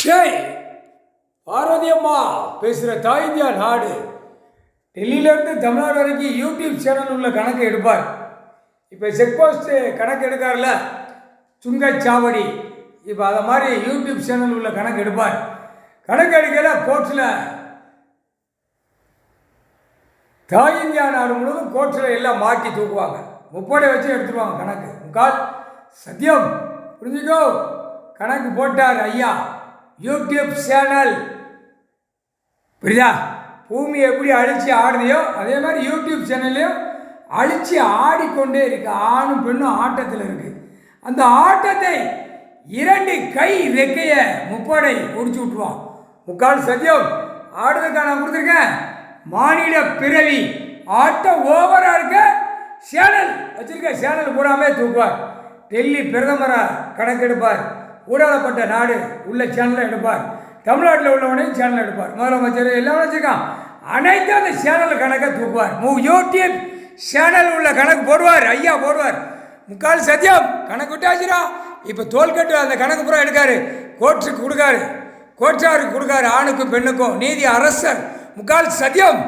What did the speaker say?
டேய் பார்வதி அம்மா பேசுகிற தாய் இந்தியா நாடு டெல்லியிலேருந்து தமிழ்நாடு வரைக்கும் யூடியூப் சேனல் உள்ள கணக்கு எடுப்பார். இப்போ செக் போஸ்ட்டு கணக்கு எடுக்கார்ல சுங்கச்சாவடி, இப்போ அதை மாதிரி யூடியூப் சேனல் உள்ள கணக்கு எடுப்பார். கணக்கு எடுக்கல கோர்ட்ஸில் தாய் இந்தியா நாடு முழுவதும் கோர்ட்ஸில் எல்லாம் மாட்டி தூக்குவாங்க. முப்படை வச்சு எடுத்துருவாங்க கணக்கு. முக்கால் சத்தியம் புரிஞ்சுக்கோ. கணக்கு போட்டார் ஐயா யூடியூப் சேனல். புரியுதா? பூமி எப்படி அழித்து ஆடுதையோ அதே மாதிரி யூடியூப் சேனல்லையும் அழித்து ஆடிக்கொண்டே இருக்கு. ஆணும் பெண்ணும் ஆட்டத்தில் இருக்குது. அந்த ஆட்டத்தை இரண்டு கை ரெக்கைய முப்படை முடிச்சு விட்டுருவான். முக்கால் சத்தியம் ஆடுறதுக்காக நான் கொடுத்துருக்கேன். மானிட பிறவி ஆட்டம் ஓவராக இருக்க சேனல் வச்சிருக்க சேனல் பூராமே தூக்குவார். டெல்லி பிரதமரை கணக்கெடுப்பார். ஊடாடப்பட்ட நாடு உள்ள சேனலை எடுப்பார். தமிழ்நாட்டில் உள்ளவனையும் சேனல் எடுப்பார். முதலமைச்சர் எல்லாம் வச்சுருக்கான். அனைத்தும் அந்த சேனல் கணக்கை தூக்குவார். யூடியூப் சேனல் உள்ள கணக்கு போடுவார். ஐயா போடுவார். முக்கால் சத்தியம் கணக்கு விட்டாச்சுரா. இப்போ தோல்கட்டு அந்த கணக்கு பூரா எடுக்காரு. கோர்ட்ஸுக்கு கொடுக்காரு, கோர்ட்ஸாருக்கு கொடுக்காரு. ஆணுக்கும் பெண்ணுக்கும் நீதி அரசர். முக்கால் சத்தியம்.